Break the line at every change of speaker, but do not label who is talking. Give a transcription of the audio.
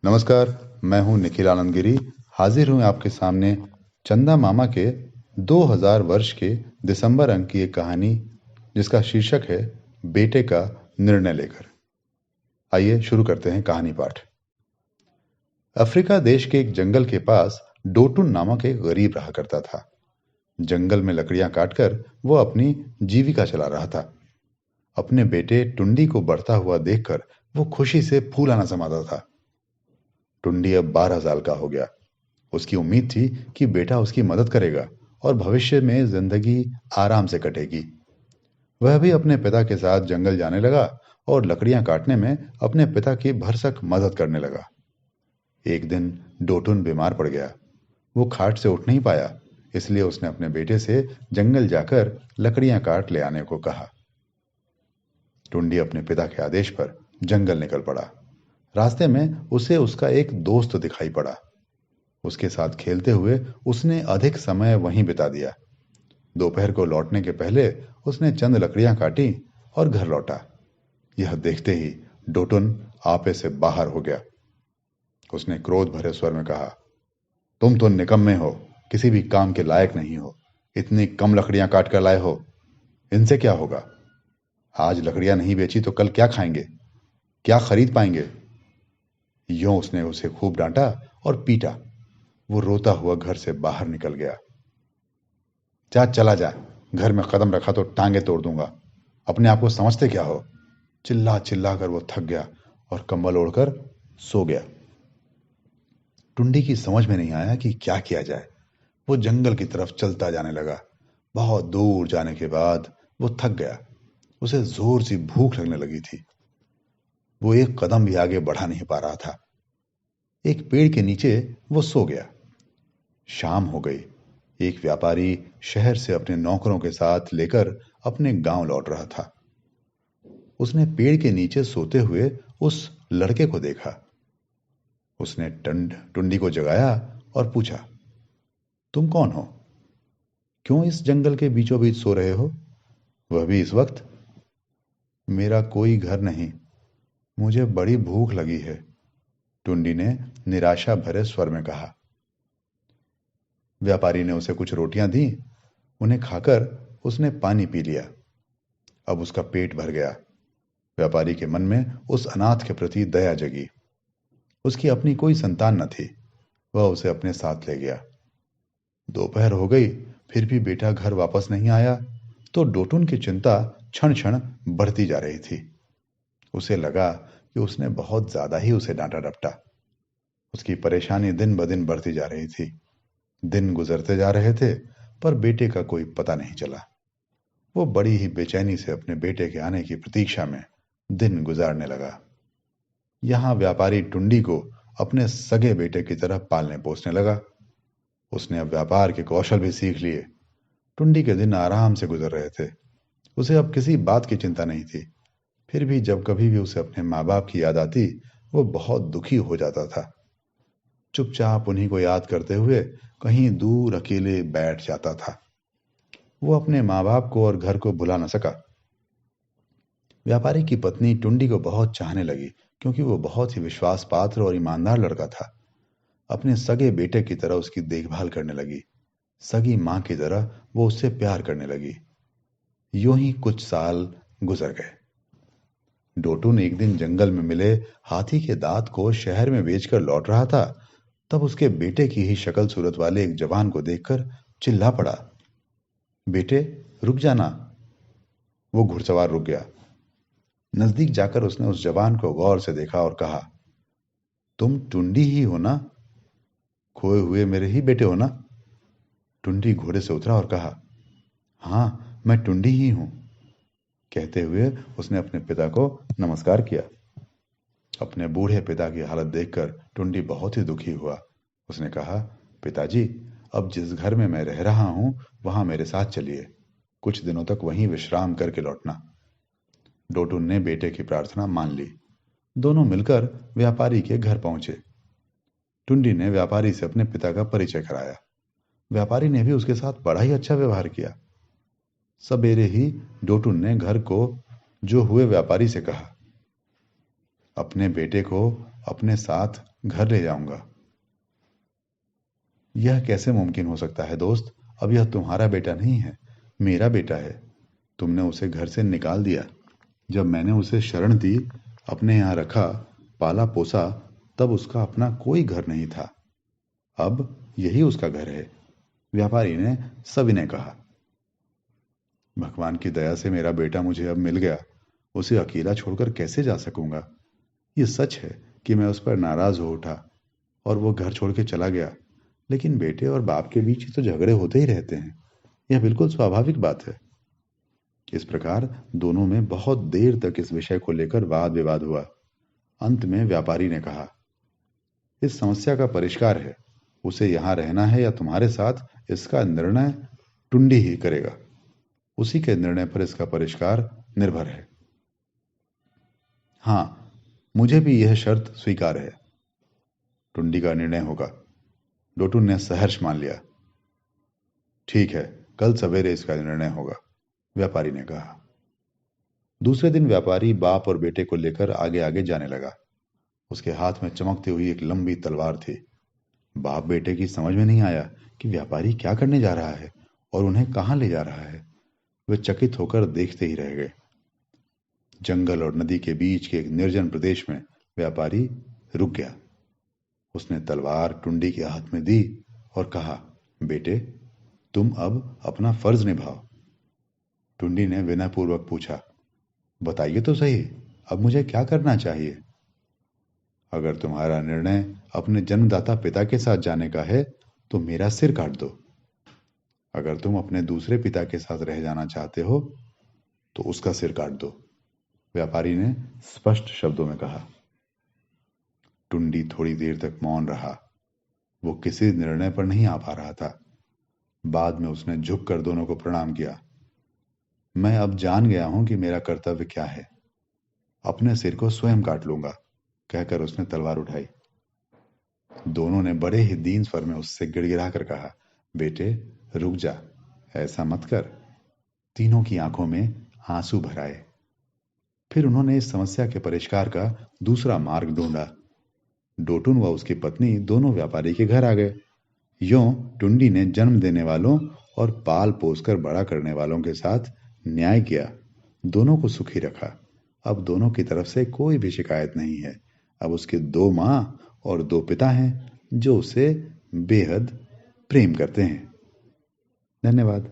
नमस्कार। मैं हूं निखिल आनंद गिरी। हाजिर हूं आपके सामने चंदा मामा के 2000 वर्ष के दिसंबर अंक की एक कहानी, जिसका शीर्षक है बेटे का निर्णय लेकर। आइए शुरू करते हैं कहानी पाठ। अफ्रीका देश के एक जंगल के पास डोटुन नामक एक गरीब रहा करता था। जंगल में लकड़ियां काटकर वो अपनी जीविका चला रहा था। अपने बेटे टुंडी को बढ़ता हुआ देखकर वो खुशी से फूला न समाता था। टुंडी अब 12 साल का हो गया। उसकी उम्मीद थी कि बेटा उसकी मदद करेगा और भविष्य में जिंदगी आराम से कटेगी। वह भी अपने पिता के साथ जंगल जाने लगा और लकड़ियां काटने में अपने पिता की भरसक मदद करने लगा। एक दिन डोटुन बीमार पड़ गया। वो खाट से उठ नहीं पाया, इसलिए उसने अपने बेटे से जंगल जाकर लकड़ियां काट ले आने को कहा। टुंडी अपने पिता के आदेश पर जंगल निकल पड़ा। रास्ते में उसे उसका एक दोस्त दिखाई पड़ा। उसके साथ खेलते हुए उसने अधिक समय वहीं बिता दिया। दोपहर को लौटने के पहले उसने चंद लकड़ियां काटी और घर लौटा। यह देखते ही डोटुन आपे से बाहर हो गया। उसने क्रोध भरे स्वर में कहा, तुम तो निकम्मे हो, किसी भी काम के लायक नहीं हो। इतनी कम लकड़ियां काट कर लाए हो, इनसे क्या होगा? आज लकड़ियां नहीं बेची तो कल क्या खाएंगे, क्या खरीद पाएंगे? यूं उसने उसे खूब डांटा और पीटा। वो रोता हुआ घर से बाहर निकल गया। जा चला जा, घर में कदम रखा तो टांगे तोड़ दूंगा। अपने आप को समझते क्या हो? चिल्ला चिल्ला कर वो थक गया और कंबल ओढ़कर सो गया। टुंडी की समझ में नहीं आया कि क्या किया जाए। वो जंगल की तरफ चलता जाने लगा। बहुत दूर जाने के बाद वो थक गया। उसे जोर सी भूख लगने लगी थी। वो एक कदम भी आगे बढ़ा नहीं पा रहा था। एक पेड़ के नीचे वो सो गया। शाम हो गई। एक व्यापारी शहर से अपने नौकरों के साथ लेकर अपने गांव लौट रहा था। उसने पेड़ के नीचे सोते हुए उस लड़के को देखा। उसने टुंडी को जगाया और पूछा, तुम कौन हो? क्यों इस जंगल के बीचों बीच सो रहे हो, वह भी इस वक्त? मेरा कोई घर नहीं, मुझे बड़ी भूख लगी है, टुंडी ने निराशा भरे स्वर में कहा। व्यापारी ने उसे कुछ रोटियां दी। उन्हें खाकर उसने पानी पी लिया। अब उसका पेट भर गया। व्यापारी के मन में उस अनाथ के प्रति दया जगी। उसकी अपनी कोई संतान न थी। वह उसे अपने साथ ले गया। दोपहर हो गई, फिर भी बेटा घर वापस नहीं आया तो डोटुन की चिंता क्षण क्षण बढ़ती जा रही थी। उसे लगा कि उसने बहुत ज्यादा ही उसे डांटा डपटा। उसकी परेशानी दिन ब दिन बढ़ती जा रही थी। दिन गुजरते जा रहे थे, पर बेटे का कोई पता नहीं चला। वो बड़ी ही बेचैनी से अपने बेटे के आने की प्रतीक्षा में दिन गुजारने लगा। यहां व्यापारी टुंडी को अपने सगे बेटे की तरह पालने पोसने लगा। उसने अब व्यापार के कौशल भी सीख लिए। टुंडी के दिन आराम से गुजर रहे थे। उसे अब किसी बात की चिंता नहीं थी। फिर भी जब कभी भी उसे अपने माँ बाप की याद आती, वो बहुत दुखी हो जाता था। चुपचाप उन्हीं को याद करते हुए कहीं दूर अकेले बैठ जाता था। वो अपने माँ बाप को और घर को भुला न सका। व्यापारी की पत्नी टुंडी को बहुत चाहने लगी, क्योंकि वो बहुत ही विश्वास पात्र और ईमानदार लड़का था। अपने सगे बेटे की तरह उसकी देखभाल करने लगी। सगी मां की तरह वो उससे प्यार करने लगी। यूं ही कुछ साल गुजर गए। डोटुन एक दिन जंगल में मिले हाथी के दांत को शहर में बेचकर लौट रहा था। तब उसके बेटे की ही शक्ल सूरत वाले एक जवान को देखकर चिल्ला पड़ा, बेटे रुक जाना। वो घुड़सवार रुक गया। नजदीक जाकर उसने उस जवान को गौर से देखा और कहा, तुम टुंडी ही हो ना? खोए हुए मेरे ही बेटे हो ना? टुंडी घोड़े से उतरा और कहा, हाँ मैं टुंडी ही हूं। कहते हुए उसने अपने पिता को नमस्कार किया। अपने बूढ़े पिता की हालत देखकर टुंडी बहुत ही दुखी हुआ। उसने कहा, पिताजी, अब जिस घर में मैं रह रहा हूं वहां मेरे साथ चलिए। कुछ दिनों तक वहीं विश्राम करके लौटना। डोटुन ने बेटे की प्रार्थना मान ली। दोनों मिलकर व्यापारी के घर पहुंचे। टुंडी ने व्यापारी से अपने पिता का परिचय कराया। व्यापारी ने भी उसके साथ बड़ा ही अच्छा व्यवहार किया। सवेरे ही डोटुन ने घर को जो हुए व्यापारी से कहा, अपने बेटे को अपने साथ घर ले जाऊंगा। यह कैसे मुमकिन हो सकता है दोस्त? अब यह तुम्हारा बेटा नहीं है, मेरा बेटा है। तुमने उसे घर से निकाल दिया। जब मैंने उसे शरण दी, अपने यहाँ रखा, पाला पोसा, तब उसका अपना कोई घर नहीं था। अब यही उसका घर है, व्यापारी ने सविनय कहा। भगवान की दया से मेरा बेटा मुझे अब मिल गया। उसे अकेला छोड़कर कैसे जा सकूंगा? ये सच है कि मैं उस पर नाराज हो उठा और वो घर छोड़ के चला गया, लेकिन बेटे और बाप के बीच तो झगड़े होते ही रहते हैं। यह बिल्कुल स्वाभाविक बात है। इस प्रकार दोनों में बहुत देर तक इस विषय को लेकर वाद विवाद हुआ। अंत में व्यापारी ने कहा, इस समस्या का परिष्कार है। उसे यहां रहना है या तुम्हारे साथ, इसका निर्णय टुंडी ही करेगा। उसी के निर्णय पर इसका परिष्कार निर्भर है। हाँ, मुझे भी यह शर्त स्वीकार है। टुंडी का निर्णय होगा। डोटू ने सहर्ष मान लिया। ठीक है, कल सवेरे इसका निर्णय होगा, व्यापारी ने कहा। दूसरे दिन व्यापारी बाप और बेटे को लेकर आगे आगे जाने लगा। उसके हाथ में चमकती हुई एक लंबी तलवार थी। बाप बेटे की समझ में नहीं आया कि व्यापारी क्या करने जा रहा है और उन्हें कहाँ ले जा रहा है। वे चकित होकर देखते ही रह गए। जंगल और नदी के बीच के एक निर्जन प्रदेश में व्यापारी रुक गया। उसने तलवार टुंडी के हाथ में दी और कहा, बेटे, तुम अब अपना फर्ज निभाओ। टुंडी ने विनयपूर्वक पूछा, बताइए तो सही, अब मुझे क्या करना चाहिए? अगर तुम्हारा निर्णय अपने जन्मदाता पिता के साथ जाने का है तो मेरा सिर काट दो। अगर तुम अपने दूसरे पिता के साथ रह जाना चाहते हो तो उसका सिर काट दो, व्यापारी ने स्पष्ट शब्दों में कहा। टुंडी थोड़ी देर तक मौन रहा। वो किसी निर्णय पर नहीं आ पा रहा था। बाद में उसने झुककर दोनों को प्रणाम किया। मैं अब जान गया हूं कि मेरा कर्तव्य क्या है। अपने सिर को स्वयं काट लूंगा, कहकर उसने तलवार उठाई। दोनों ने बड़े ही दीन स्वर में उससे गिड़गिड़ा कर कहा, बेटे, रुक जा, ऐसा मत कर। तीनों की आंखों में आंसू भर आए। फिर उन्होंने इस समस्या के परिष्कार का दूसरा मार्ग ढूंढा। डोटुन व उसकी पत्नी दोनों व्यापारी के घर आ गए। यों टुंडी ने जन्म देने वालों और पाल पोसकर बड़ा करने वालों के साथ न्याय किया, दोनों को सुखी रखा। अब दोनों की तरफ से कोई भी शिकायत नहीं है। अब उसके 2 माँ और 2 पिता हैं जो उसे बेहद प्रेम करते हैं। धन्यवाद।